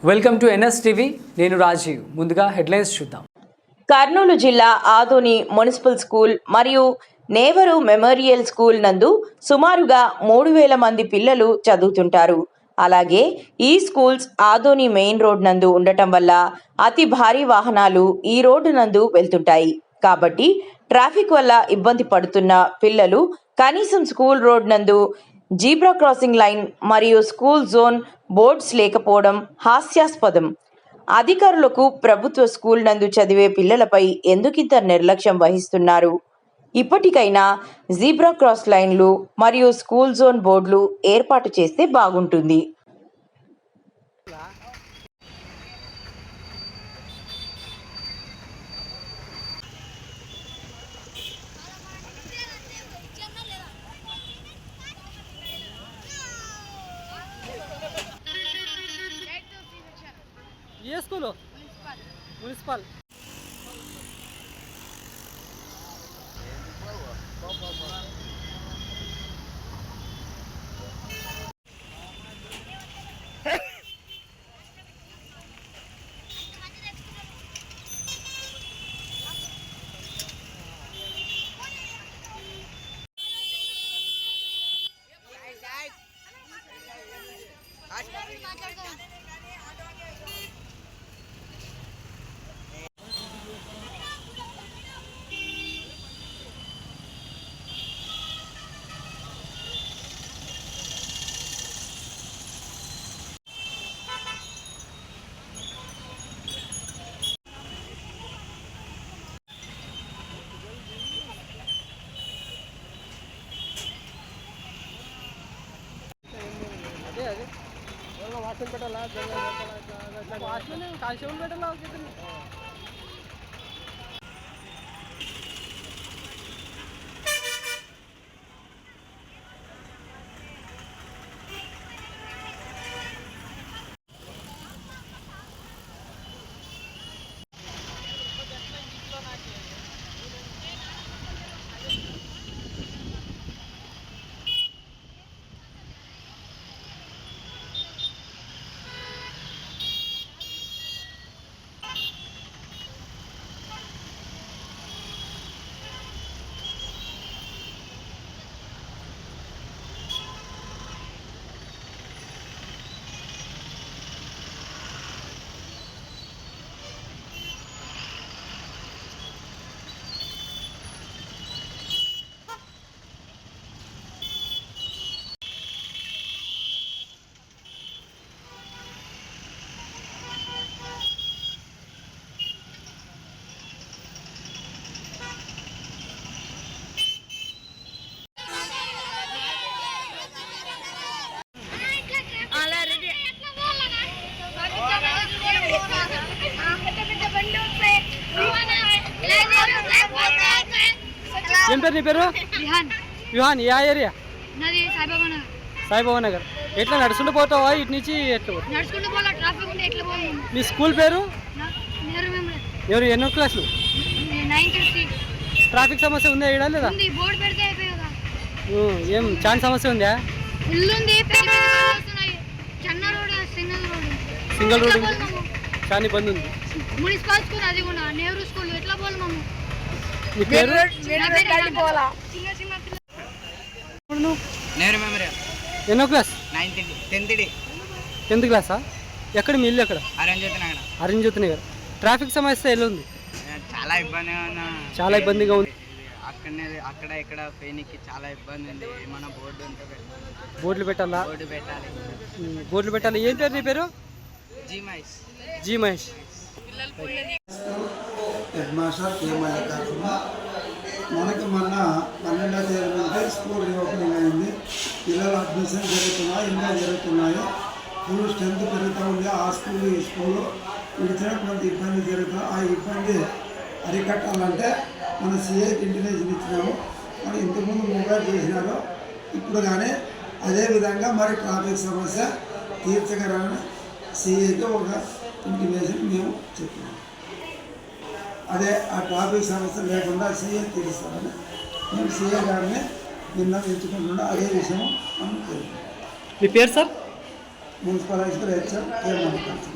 Welcome to NS TV. నేను రాజీవ్. ముందుగా headlines చూద్దాం. కర్నూలు జిల్లా ఆదోని మున్సిపల్ స్కూల్ మరియు నేవరు మెమోరియల్ స్కూల్ నందు సుమారుగా 3000 మంది పిల్లలు చదువుతుంటారు. అలాగే ఈ స్కూల్స్ ఆదోని మెయిన్ రోడ్ నందు ఉండటం వల్ల అతి భారీ వాహనాలు ఈ రోడ్డు నందు వెళ్తుంటాయి. కాబట్టి ట్రాఫిక్ వల్ల ఇబ్బంది పడుతున్న పిల్లలు కనీసం స్కూల్ రోడ్ నందు జీబ్రా క్రాసింగ్ లైన్ మరియు స్కూల్ జోన్ బోర్డ్స్ లేకపోవడం హాస్యాస్పదం. అధికారులకు ప్రభుత్వ స్కూల్ నందు చదివే పిల్లలపై ఎందుకింత నిర్లక్ష్యం వహిస్తున్నారు? ఇప్పటికైనా జీబ్రా క్రాస్ లైన్లు మరియు స్కూల్ జోన్ బోర్డులు ఏర్పాటు చేస్తే బాగుంటుంది. ఏ స్కూలు? మున్సిపల్. వాష్మెన్ పెట్టాలా? వాష్మెన్ కానిస్టేబుల్ పెట్టాలా? ఏం పేరు నీ పేరు? విహాన్. ఏ ఏరియా? సాయిబాబా నగర్. ఎట్లా నడుచుకుంటూ పోతావా ఇటు నుంచి? మీ స్కూల్ పేరు? ఎవరు? ఎన్నో క్లాసులు? ట్రాఫిక్ సమస్య ఉందా ఇక్కడ లేదా? ఏం చాలా సమస్య ఉందా? సింగిల్ రోడ్ చాలా ఇబ్బంది ఉంది. మున్సిపల్ స్కూల్ అది కూడా నెహ్రూ స్కూల్ ఎట్లా పోవాలి? నీ పేరు? ఎన్నో క్లాస్? 10th క్లాసా? ఎక్కడ మీ ఇల్లు? ఎక్కడ? అరుణ్జ్యోతి నగర్. ట్రాఫిక్ సమస్య ఎలా ఉంది? చాలా ఇబ్బందిగా ఉంది. అక్కడ ఇక్కడ పెయిన్కి చాలా ఇబ్బంది ఉంది. ఏమన్నా బోర్డులు పెట్టాలా? బోర్డులు పెట్టాలి. ఏం పేరు నీ పేరు? జీ మహేష్. హెడ్ మాస్టర్ కే మల్లికార్జున. మనకి మొన్న 12వ తేదీ నుంచి స్కూల్ రీఓపెనింగ్ అయింది. పిల్లల అడ్మిషన్ జరుగుతున్నాయి, ఇంకా జరుగుతున్నాయి. ఫుల్ స్ట్రెంత్ పెరుగుతూ ఉంది. ఆ స్కూల్ ఈ స్కూలు విడిచిన కొంత ఇబ్బంది జరుగుతుంది. ఆ ఇబ్బంది అరికట్టాలంటే మన సిఐకి ఇంటిమేషన్ ఇచ్చినాము. మనం ఇంతకుముందు మొబైల్ చేసినారు. ఇప్పుడు కానీ అదేవిధంగా మరి ట్రాఫిక్ సమస్య తీర్చగలని సిఐకి ఒక ఇంటిమేషన్ మేము చెప్పినాము. అదే ఆ ట్రాఫిక్ సమస్య లేకుండా సీఏ తీరుస్తారని మేము సీఏ గారిని విన్నవించుకుంటున్నా. అదే విషయం మనం మీ పేరు సార్? మున్సిపల్ హెచ్ఎం కే మల్లికార్జున.